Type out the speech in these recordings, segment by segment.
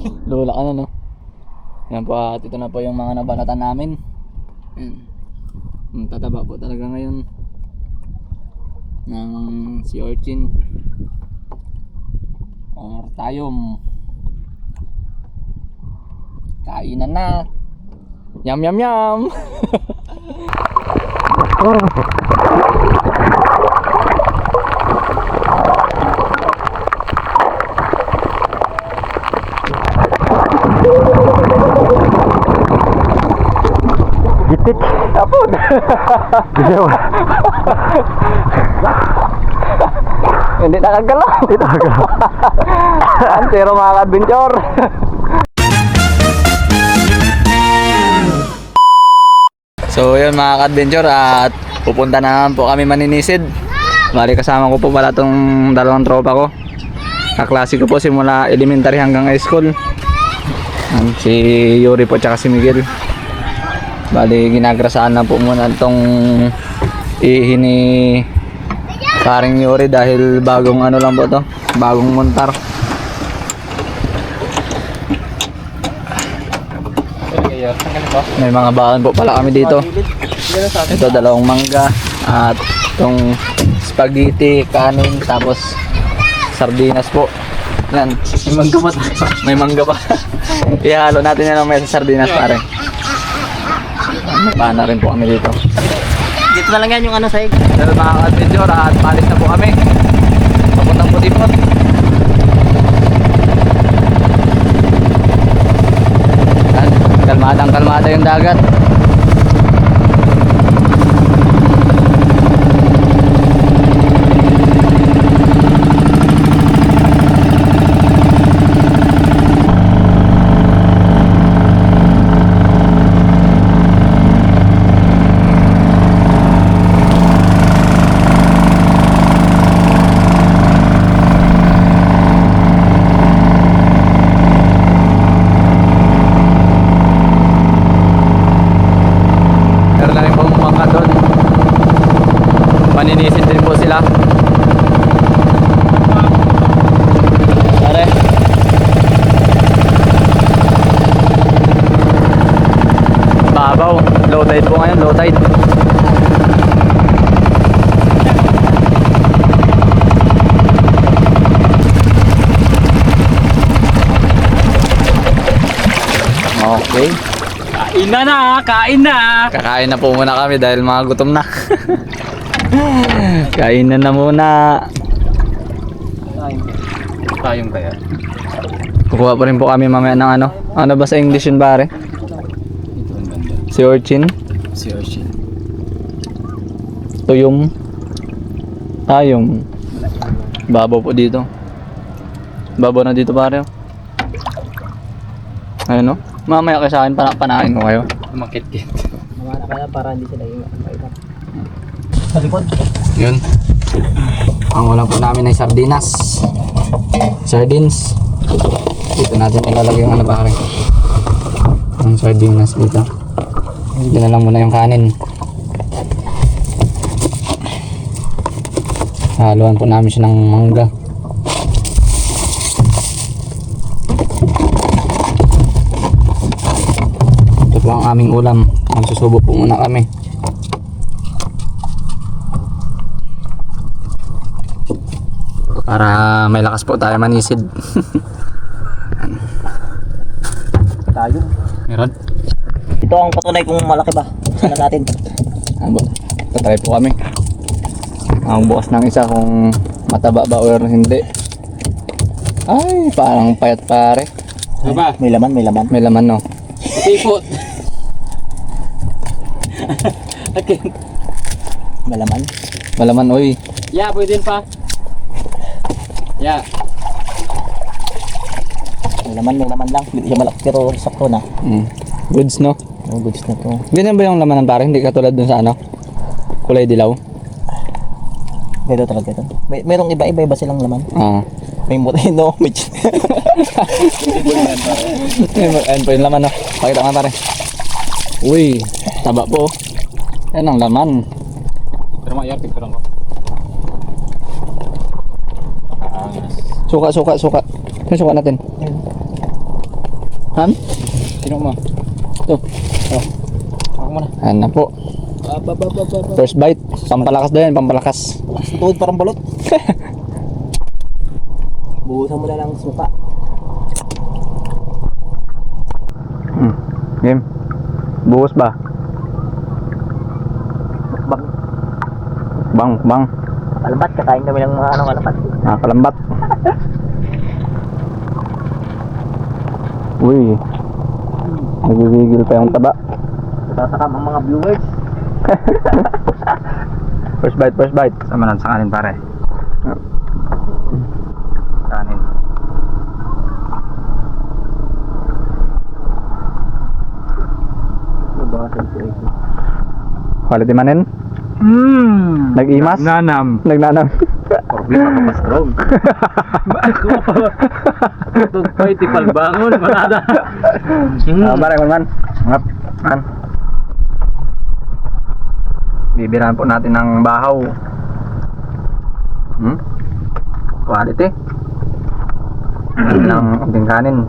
Lula ka na, no? Yan po, at ito na po yung mga nabalatan namin. Yan. Tataba po talaga ngayon ng sea urchin or tayom. Kainan na. Yum yum yum. Gitik. Tapon. Bisa ba? Hindi nakagalaw. Hindi nakagalaw. Pero mga adventure. So yun mga adventure, at pupunta na po kami maninisid. Bali kasama ko po pala tong dalawang tropa ko. Kaklase ko po simula elementary hanggang high school. Si Yuri po tsaka si Miguel. Bali ginagrasaan na po muna itong ihi ni paring Yuri dahil bagong ano lang po to, bagong montar. May mga baon po pala kami dito. Ito dalawang mangga at itong spaghetti, kanin, tapos sardinas po. Yan, may mangga pa. May mangga pa. Ihalo natin yan may sa sardinas pare. May pana rin po kami dito. Dito na lang yan yung ano sahig. Pero mga adventure at palis na po kami. Papuntang puti po. Kalmada yung dagat. Maninisid din po sila. Pare. Babaw. Low tide po ngayon, low tide. Okay. Kain na! Kain na! Kakain na po muna kami dahil mga gutom na. Kainan na muna. Tayong kaya. Kukuha pa rin po kami mamaya ng ano. Ano ba sa English yun pare? Si urchin. Si Ocean. Tuyom. Tayom. Babaw po dito. Babaw na dito pare. Ayun o. Mamaya kayo sa akin, panain ko kayo. Makit-kit. Mamana ka na para hindi sila yung maiwan. Sa likod. Yun. Ang ulam po namin ay sardinas. Sardines. Dito natin ilalagay yung ano pare. Ang sardinas dito. Dito na lang muna yung kanin. Haluan po namin siya ng mangga. Ito po ang aming ulam. Magsusubo po muna kami. Para may lakas po tayo manisid. Tayo. Meron? Ito ang patunay kung malaki ba. Sana natin. Tatry po kami. Ang bukas ng isa kung mataba ba or hindi. Ay, parang payat pare. Ano ba? May laman, may laman. May laman no. Sipot. Okay. May laman. Malaman oy. Yeah, pwede pa. Yeah. May laman lang. Hindi siya malaki pero sakto na. Goods no. Oh, goods na to. Ganyan ba yung laman ng pare? Hindi katulad dun sa ano? Kulay dilaw. Ganito talaga ito. Merong iba silang laman. Ah. May moreno, may Ayun po yung laman no. Pakita nga pare. Uy, taba po. Yan ang laman. Pero mga yartik ko lang ko. Suka. Yung suka natin. Han? Sino mo? Ito. Oh. Ako muna. Ayan na po. First bite. Pampalakas daw yan, pampalakas. Tuhod parang balot. Buhusan mo na lang suka. Game. Buhos ba? Bang. Bang. Kalbat, kakain kami ng mga kalbat. Kalambat. Uy. Nagigigil pa yung taba. Sasakam ang mga viewers. First bite. Sama lang sa kanin pare. Kanin. Quality manin? Nag-imas? Nanam. Nagnanam. Problema ka pa strong. Tugpay tipal bangon. Manada. Pare, man. Ngap. Man. Bibirahan po natin ng bahaw. Quality. Ng unting kanin.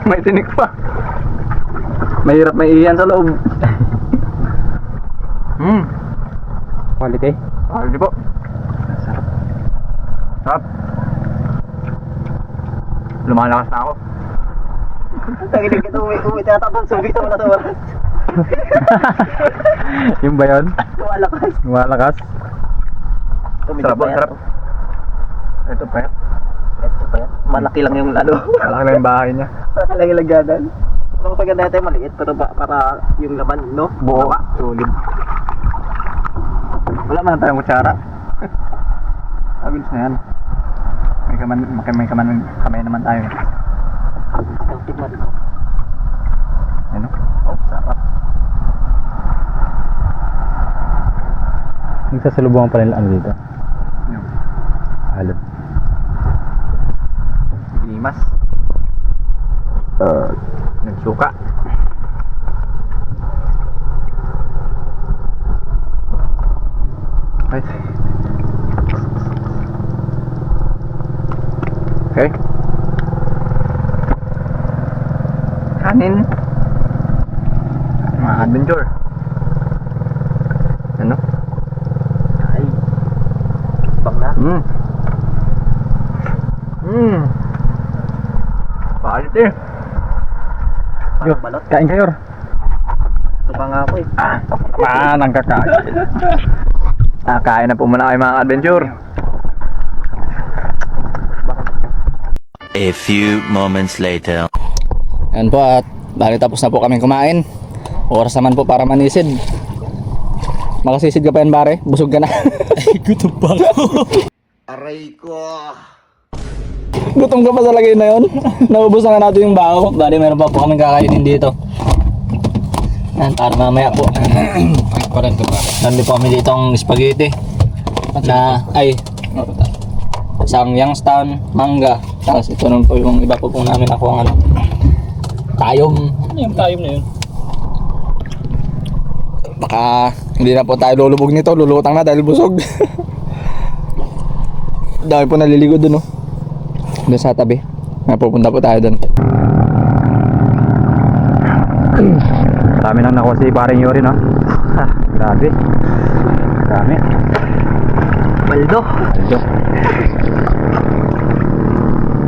May tinik pa. Mahirap may iyan sa loob. Quality. Quality po. Sarap. Lumalakas na ako. Tagilig ito, uwi tinatapon, subi sa mga tawaran. Yung ba yun? Lumalakas. Lumalakas. Sarap po, Payat. sarap. Ito pa yan. Ito pa yan. Malaki lang yung lalo. Malaki lang yung bahay niya. Malaki lang yung lagyanan. Pero pag natin maliit, pero para yung laman, no? Buo. Tama. Solid. Wala man tayong kutsara. Agos na yan. Kamay naman tayo. Ang tikman. Ano? Oh, sarap. Nagsasalubungan pa nila ano dito? Yung Halot. limas. Nagsuka. Ay. Okay. Kanin. Mga adventure. Ano? Ay. Bang na. Quality. Parang balot. Kain kayo. Ito pa nga ako eh. Man, ang kakain. Kain na po muna kayo mga adventure. A few moments later. Yan po at bali tapos na po kami kumain. Oras naman po para manisid. Makasisid ka pa yan pare? Busog ka na. Gutom pa ako. Aray ko. Gutom ka pa sa lagay na yun. Naubusan na natin yung baho. Bali meron pa po kaming kakainin dito. Yan, para mamaya po. Nandito po kami dito ang spaghetti. Na, isang Youngstown, mangga. Tapos ito nun po yung iba po namin ako ang ano. Tayom. Ano yung tayom na yun? Baka hindi na po tayo lulubog nito. Lulutang na dahil busog. Dami po naliligo dun, no? Doon sa tabi. Pupunta po tayo dun. Dami nang nakuha si paring Yuri, no? Grabe. Dami. Baldo. Aldo.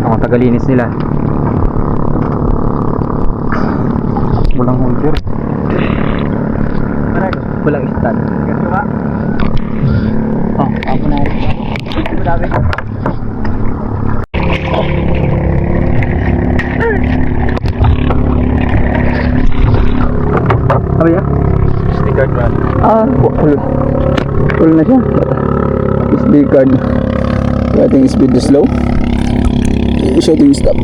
Ang tagalinis nila. Walang hunter. Walang stand. Ganito ba? Oh, ako na rin. Madami. Ano yan? Sticker card. Full na siya. SD card. So, ating speed is slow. Show to stop.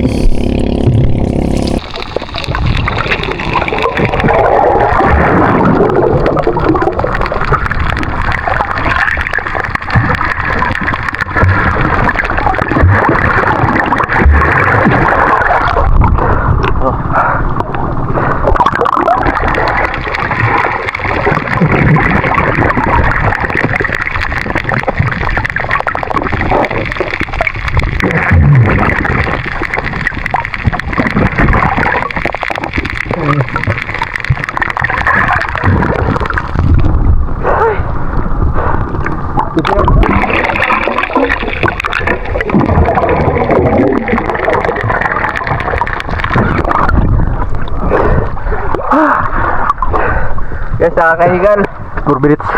Guys, nakakahigal. 4 minutes.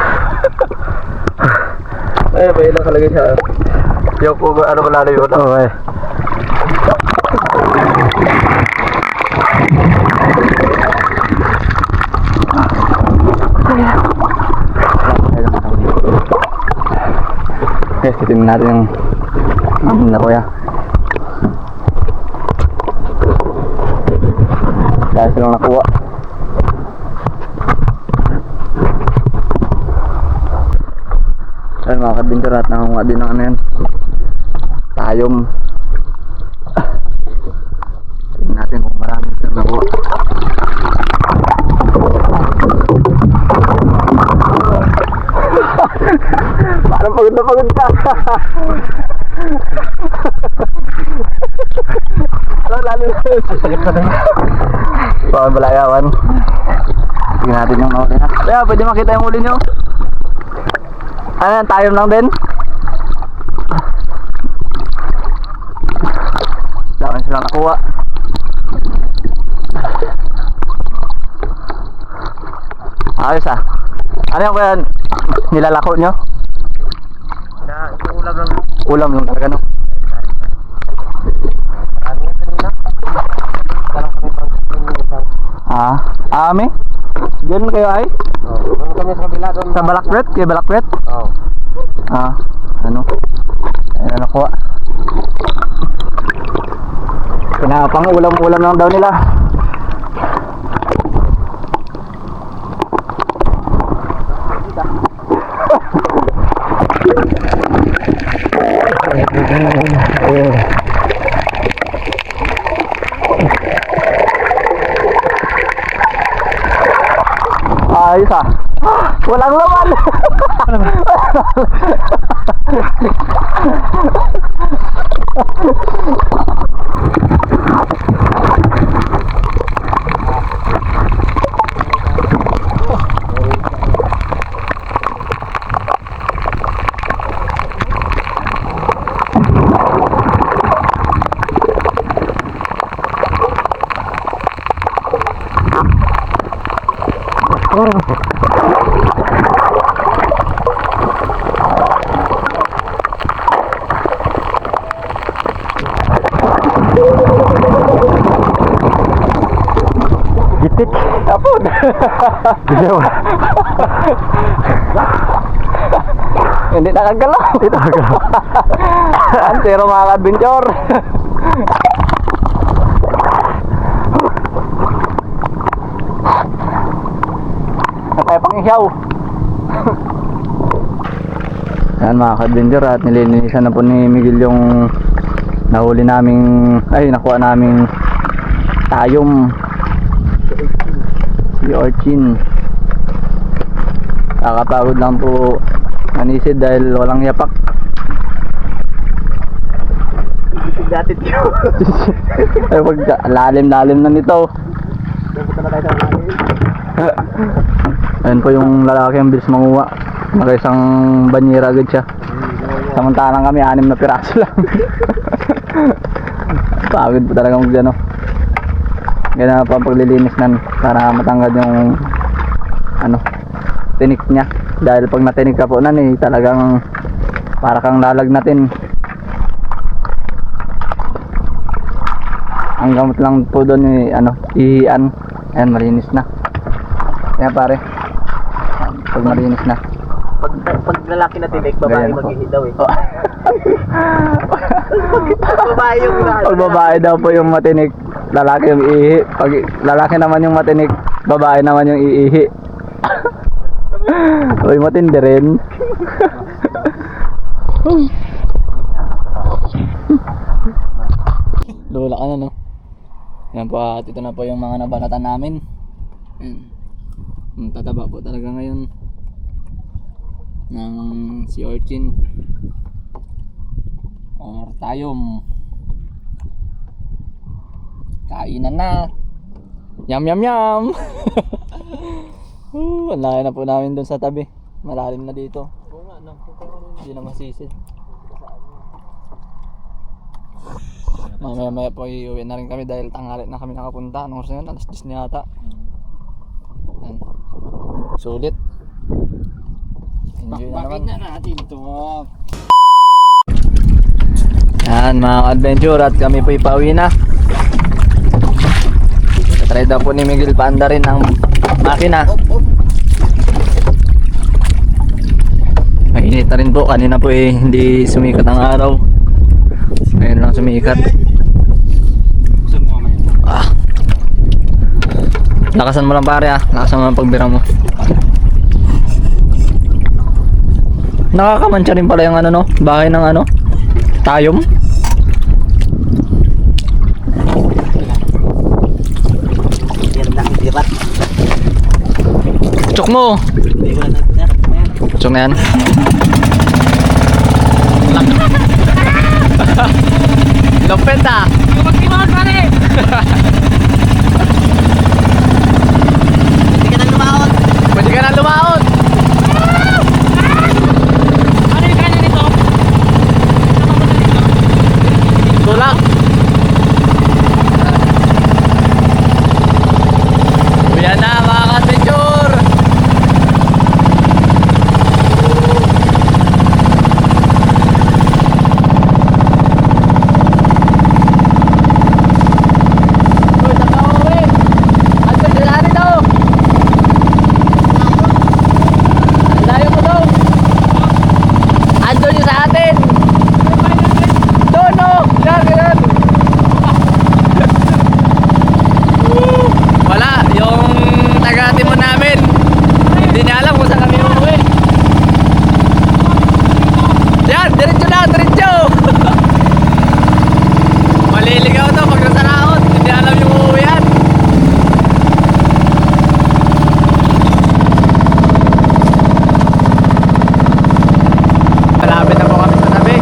Ay, may ilang kalagay siya. Yung kung ano malalo yun. Okay. Guys, titingnan natin yung amin na kuya. Dahil silang nakuha. Ayun mga kabinter, at nakakuha din ng ano yan, tayom. Tingnan natin kung marami silang nakuha. Parang pagod na pagod ka. Ano lalo na? Salip ka din. Pabalayawan. Tingnan natin yung nahuli na. Kaya pwede makita yung huli nyo. Ano yan? Tayom lang din? Dami silang nakuha. Ayos ah. Ano yung kaya nilalako nyo? Na, yung ulam lang. Ulam lang talaga no? Marami yan kanina. Dalang kami pang isang. Ami? Diyan kayo ay? Oo. Doon kami sa kabila doon. Sa Balakbet? Kaya Balakbet? Oo. Ano? Ayun na nakuha. Pinapang ulam-ulam lang daw nila. Ayos ah. Walang laman. Gitik. Apod. Bilaw. Hindi nakagalaw. Hindi nakagalaw. Antero mga adventure. Natay pang ihaw. Yan mga ka-adventure, at nilinisan na po ni Miguel yung nahuli naming, ay nakuha naming tayom. Si Orchin. Kakapagod lang po manisid dahil walang yapak. Datit yun. Ay pag lalim-lalim na nito. Punta na tayo sa mga. Ayun po yung lalaki ang bilis manguha. Nakaisang banyera agad siya. Samantalang kami 6 na piraso lang. Pagod po talaga mag ano. Ganyan pa ang paglilinis nan para matanggal yung ano, tinik niya. Dahil pag natinik ka po nan talagang para kang lalagnatin. Ang gamot lang po doon ano, ihian. Ayan, malinis na. Kaya pare, pag malinis na. Pag lalaki na tinik, babae Ganyan po. mag-ihit daw eh. Oh. Babae yung Pag babae daw po yung matinik, lalaki yung iihi. Pag lalaki naman yung matinik, babae naman yung iihi. Uy, matindi rin. Lula ka na no. Yan po, at ito na po yung mga nabalatan namin. Ang tataba po talaga ngayon ng si Orchin or tayom. Kainan na. Yum yum yum. Ang laki na po namin dun sa tabi. Malalim na dito. Hindi na masisid. Mamaya po iuwi na rin kami dahil tanghali na kami nakapunta. Anong oras na yun? Alas 10 na yata. Yan. Sulit. Enjoy na naman. natin to. Yan mga adventure at kami po ipauwi na. Try daw po ni Miguel paanda rin ang makina. Mainit na rin po. Kanina po hindi sumikat ang araw. Ngayon lang sumikat. Ah. Lakasan mo lang pare ah. Lakasan mo lang pagbira mo. Nakakamansya rin pala yung ano no, bahay ng ano, tayom. Yan lang, dirat. Tsok mo. Hindi ko na Tsok na yan. Lopet ah. Magtimawag pa rin! Hindi ka nang lumaon. Pwede ka na lumaon. Ano yung kanin nito? Tulak. Uyan na mga ka-adventure. Uy, nakauwi. Andun yung lari daw. Ang layo mo daw. Andun yung sa atin. Doon no. Yan, yan. Wala, yung taga-team mo namin. Hindi niya alam kung saan kami uuwi. Yan, diretso na, diretso. Maliligaw to pag nasa raot. Hindi alam yung uuwian. Malapit na po kami sa tabi.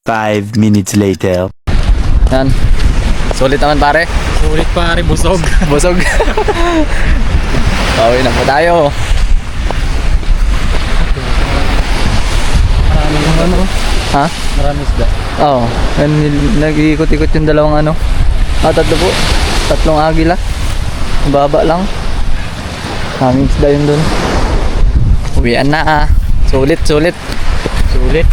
Five minutes later. Yan. Sulit naman pare. Sulit pare, busog. Busog. Pauwi na po tayo. Maraming ano? Ha? Maraming isda. Oo. Nag-iikot-ikot yung dalawang ano. Ah, tatlo po. Tatlong agila. Baba lang. Kaming isda yun dun. Uwian na ah. Sulit, sulit. Sulit.